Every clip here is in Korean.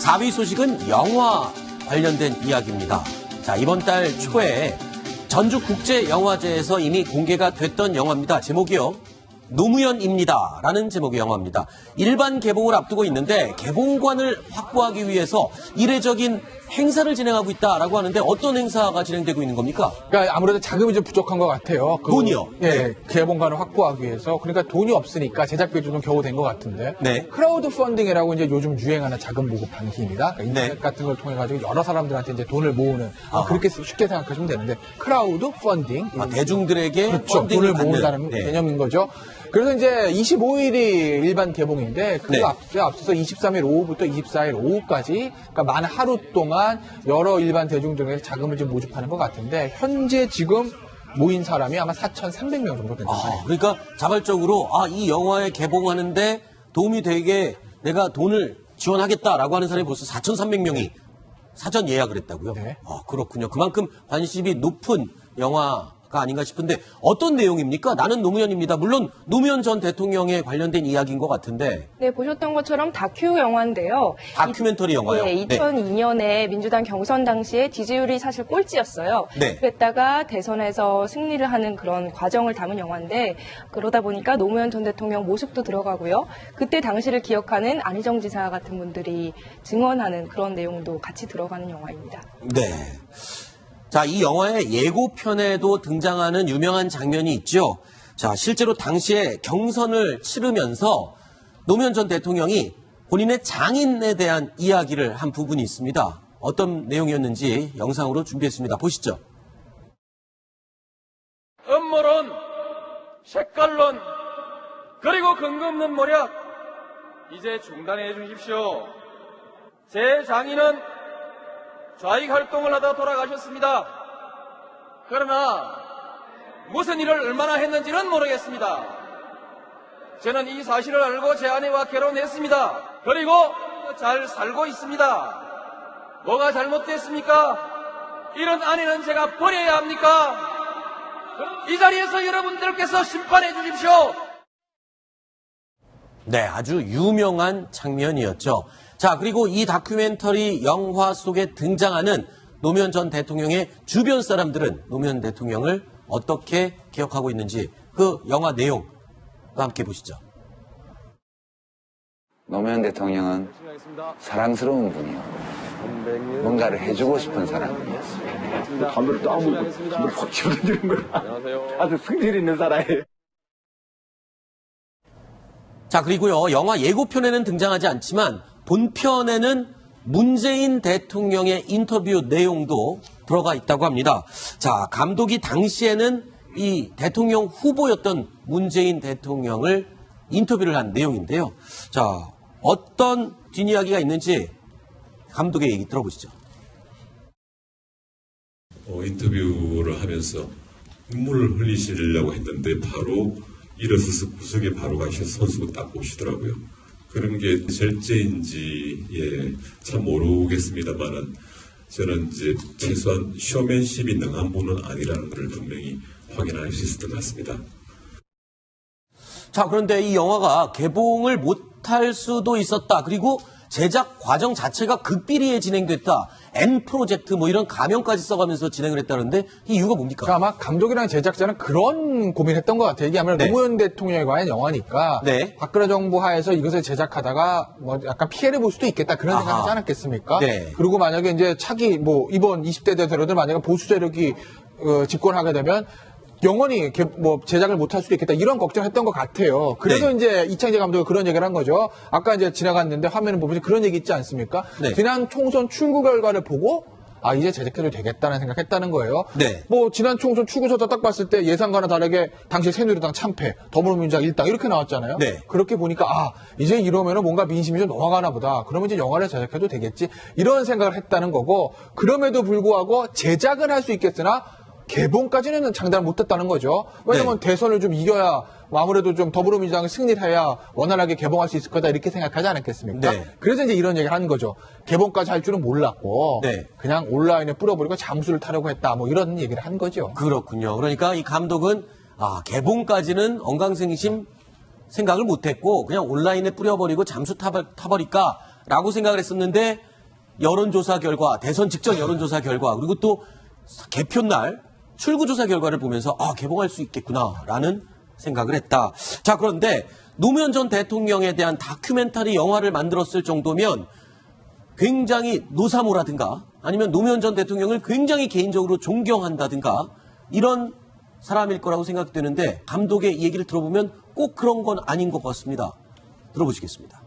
4위 소식은 영화 관련된 이야기입니다. 자, 이번 달 초에 전주국제영화제에서 이미 공개가 됐던 영화입니다. 제목이요. 노무현입니다. 라는 제목의 영화입니다. 일반 개봉을 앞두고 있는데 개봉관을 확보하기 위해서 이례적인 행사를 진행하고 있다라고 하는데 어떤 행사가 진행되고 있는 겁니까? 그러니까 아무래도 자금이 좀 부족한 것 같아요. 돈이요? 예, 네. 개봉관을 확보하기 위해서. 그러니까 돈이 없으니까 제작비도 좀 겨우 된 것 같은데. 네. 크라우드 펀딩이라고 이제 요즘 유행하는 자금 모금 방식입니다. 그러니까 인터넷 네. 같은 걸 통해 가지고 여러 사람들한테 이제 돈을 모으는 그렇게 쉽게 생각하시면 되는데 크라우드 펀딩. 대중들에게 그렇죠. 펀딩을 돈을 모은다는 받는. 네. 개념인 거죠. 그래서 이제 25일이 일반 개봉인데 그 네. 앞서서 23일 오후부터 24일 오후까지 그러니까 만 하루 동안 여러 일반 대중들에게 자금을 좀 모집하는 것 같은데 현재 지금 모인 사람이 아마 4,300명 정도 된다. 그러니까 자발적으로 이 영화에 개봉하는데 도움이 되게 내가 돈을 지원하겠다라고 하는 사람이 벌써 4,300명이 사전 예약을 했다고요? 네. 그렇군요. 그만큼 관심이 높은 영화가 아닌가 싶은데 어떤 내용입니까? 나는 노무현입니다. 물론 노무현 전 대통령에 관련된 이야기인 것 같은데. 네, 보셨던 것처럼 다큐 영화인데요. 다큐멘터리 영화요? 네, 2002년에 민주당 경선 당시에 지지율이 사실 꼴찌였어요. 네. 그랬다가 대선에서 승리를 하는 그런 과정을 담은 영화인데 그러다 보니까 노무현 전 대통령 모습도 들어가고요. 그때 당시를 기억하는 안희정 지사 같은 분들이 증언하는 그런 내용도 같이 들어가는 영화입니다. 네. 자, 이 영화의 예고편에도 등장하는 유명한 장면이 있죠. 자, 실제로 당시에 경선을 치르면서 노무현 전 대통령이 본인의 장인에 대한 이야기를 한 부분이 있습니다. 어떤 내용이었는지 영상으로 준비했습니다. 보시죠. 음모론, 색깔론, 그리고 근거 없는 모략, 이제 중단해 주십시오. 제 장인은 좌익 활동을 하다 돌아가셨습니다. 그러나 무슨 일을 얼마나 했는지는 모르겠습니다. 저는 이 사실을 알고 제 아내와 결혼했습니다. 그리고 잘 살고 있습니다. 뭐가 잘못됐습니까? 이런 아내는 제가 버려야 합니까? 이 자리에서 여러분들께서 심판해 주십시오. 네, 아주 유명한 장면이었죠. 자, 그리고 이 다큐멘터리 영화 속에 등장하는 노무현 전 대통령의 주변 사람들은 노무현 대통령을 어떻게 기억하고 있는지 그 영화 내용과 함께 보시죠. 노무현 대통령은 사랑스러운 분이요. 뭔가를 해주고 싶은 사람이었어요. 담배를 또 아무리 담배를 확 집어던지는 거야. 아주 승질 있는 사람이에요. 자, 그리고요, 영화 예고편에는 등장하지 않지만 본편에는 문재인 대통령의 인터뷰 내용도 들어가 있다고 합니다. 자, 감독이 당시에는 이 대통령 후보였던 문재인 대통령을 인터뷰를 한 내용인데요. 자, 어떤 뒷이야기가 있는지 감독의 얘기 들어보시죠. 인터뷰를 하면서 눈물을 흘리시려고 했는데 바로 일어서서 구석에 바로 가셔서 선수고 딱 보시더라고요. 그런 게 절제인지 참 모르겠습니다만은 저는 이제 최소한 쇼맨십이 능한 분은 아니라는 것을 분명히 확인할 수 있었던 것 같습니다. 자, 그런데 이 영화가 개봉을 못할 수도 있었다. 그리고 제작 과정 자체가 극비리에 진행됐다. N 프로젝트 뭐 이런 가명까지 써가면서 진행을 했다는데 이 이유가 뭡니까? 그러니까 아마 감독이랑 제작자는 그런 고민했던 것 같아요. 이게 아무래도 네. 노무현 대통령에 관한 영화니까 네. 박근혜 정부 하에서 이것을 제작하다가 뭐 약간 피해를 볼 수도 있겠다 그런 생각하지 않았겠습니까? 네. 그리고 만약에 이제 차기 뭐 이번 20대 대선에도 만약에 보수 세력이 집권하게 되면 영원히 뭐 제작을 못할 수도 있겠다 이런 걱정했던 것 같아요. 그래서 네. 이제 이창재 감독이 그런 얘기를 한 거죠. 아까 이제 지나갔는데 화면을 보면 그런 얘기 있지 않습니까? 네. 지난 총선 출구 결과를 보고 이제 제작해도 되겠다는 생각했다는 거예요. 네. 뭐 지난 총선 출구조사 딱 봤을 때 예상과는 다르게 당시 새누리당 참패, 더불어민주당 일당 이렇게 나왔잖아요. 네. 그렇게 보니까 이제 이러면은 뭔가 민심이 좀 넘어가나 보다. 그러면 이제 영화를 제작해도 되겠지. 이런 생각을 했다는 거고 그럼에도 불구하고 제작은 할 수 있겠으나 개봉까지는 장담을 못했다는 거죠. 왜냐면 대선을 좀 이겨야 아무래도 좀 더불어민주당이 승리를 해야 원활하게 개봉할 수 있을 거다 이렇게 생각하지 않았겠습니까? 네. 그래서 이제 이런 얘기를 하는 거죠. 개봉까지 할 줄은 몰랐고 네. 그냥 온라인에 뿌려버리고 잠수를 타려고 했다. 뭐 이런 얘기를 한 거죠. 그렇군요. 그러니까 이 감독은 개봉까지는 언강생심 생각을 못했고 그냥 온라인에 뿌려버리고 잠수 타버릴까라고 생각을 했었는데 여론조사 결과, 대선 직전 여론조사 결과, 그리고 또 개표날 출구조사 결과를 보면서 개봉할 수 있겠구나라는 생각을 했다. 자, 그런데 노무현 전 대통령에 대한 다큐멘터리 영화를 만들었을 정도면 굉장히 노사모라든가 아니면 노무현 전 대통령을 굉장히 개인적으로 존경한다든가 이런 사람일 거라고 생각되는데 감독의 얘기를 들어보면 꼭 그런 건 아닌 것 같습니다. 들어보시겠습니다.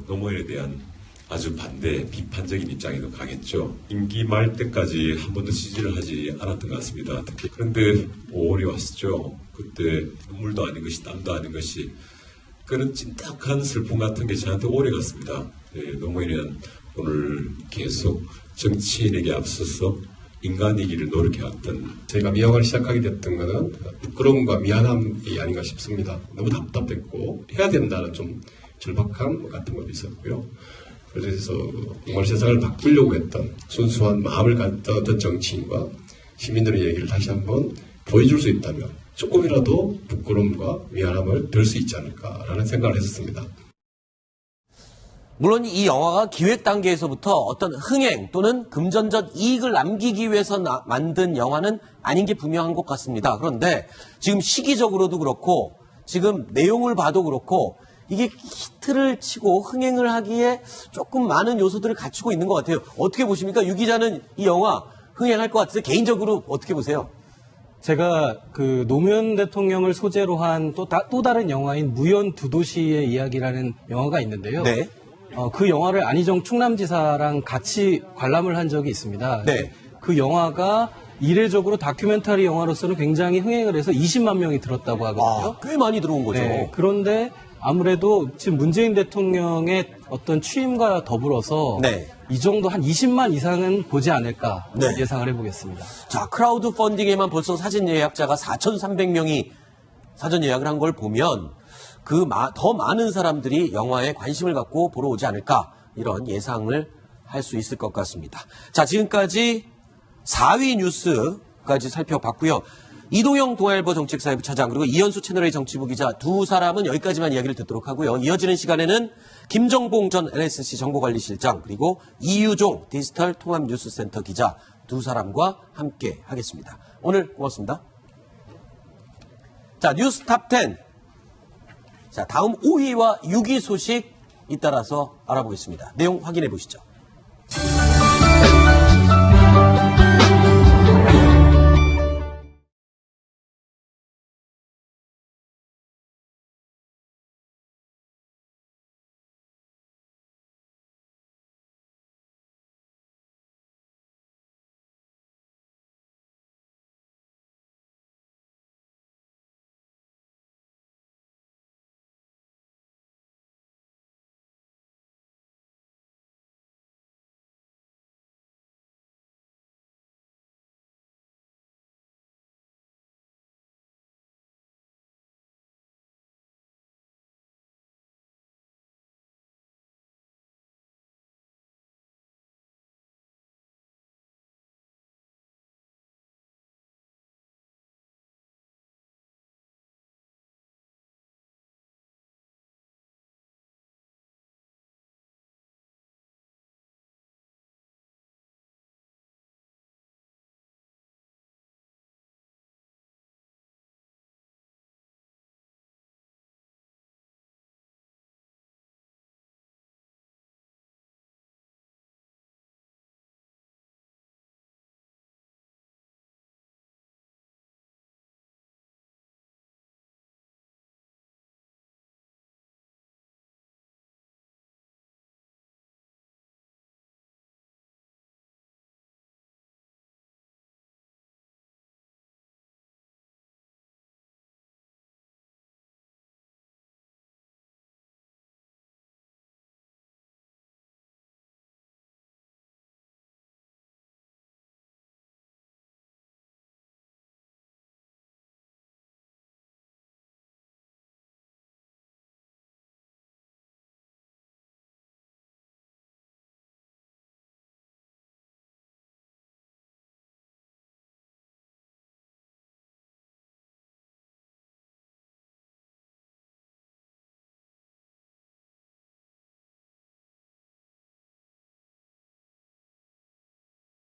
노무현에 대한 아주 반대, 비판적인 입장이 더 강했죠. 임기 말 때까지 한 번도 지지를 하지 않았던 것 같습니다. 특히 그런데 5월이 왔었죠. 그때 눈물도 아닌 것이 땀도 아닌 것이 그런 찐득한 슬픔 같은 게 저한테 오래 갔습니다. 노무현은 오늘 계속 정치인에게 앞서서 인간이기를 노력해왔던 제가 미영화를 시작하게 됐던 것은 부끄러움과 미안함이 아닌가 싶습니다. 너무 답답했고 해야 된다는 좀 절박함 같은 것도 있었고요. 그래서 정말 세상을 바꾸려고 했던 순수한 마음을 갖던 어떤 정치인과 시민들의 얘기를 다시 한번 보여줄 수 있다면 조금이라도 부끄러움과 미안함을 덜 수 있지 않을까라는 생각을 했었습니다. 물론 이 영화가 기획 단계에서부터 어떤 흥행 또는 금전적 이익을 남기기 위해서 만든 영화는 아닌 게 분명한 것 같습니다. 그런데 지금 시기적으로도 그렇고 지금 내용을 봐도 그렇고 이게 히트를 치고 흥행을 하기에 조금 많은 요소들을 갖추고 있는 것 같아요. 어떻게 보십니까? 유 기자는 이 영화 흥행할 것 같으세요? 개인적으로 어떻게 보세요? 제가 그 노무현 대통령을 소재로 한 또 다른 영화인 무연 두 도시의 이야기라는 영화가 있는데요. 네. 그 영화를 안희정 충남지사랑 같이 관람을 한 적이 있습니다. 네. 그 영화가 이례적으로 다큐멘터리 영화로서는 굉장히 흥행을 해서 20만 명이 들었다고 하거든요. 꽤 많이 들어온 거죠. 네, 그런데 아무래도 지금 문재인 대통령의 어떤 취임과 더불어서 네. 이 정도 한 20만 이상은 보지 않을까 네. 예상을 해보겠습니다. 자, 크라우드 펀딩에만 벌써 사전 예약자가 4,300명이 사전 예약을 한 걸 보면 더 많은 사람들이 영화에 관심을 갖고 보러 오지 않을까 이런 예상을 할 수 있을 것 같습니다. 자, 지금까지 4위 뉴스까지 살펴봤고요. 이동영 동아일보 정책사회부 차장 그리고 이현수 채널A 정치부 기자 두 사람은 여기까지만 이야기를 듣도록 하고요. 이어지는 시간에는 김정봉 전 NSC 정보관리실장 그리고 이유종 디지털 통합뉴스센터 기자 두 사람과 함께 하겠습니다. 오늘 고맙습니다. 자, 뉴스 탑10. 자, 다음 5위와 6위 소식 잇따라서 알아보겠습니다. 내용 확인해 보시죠.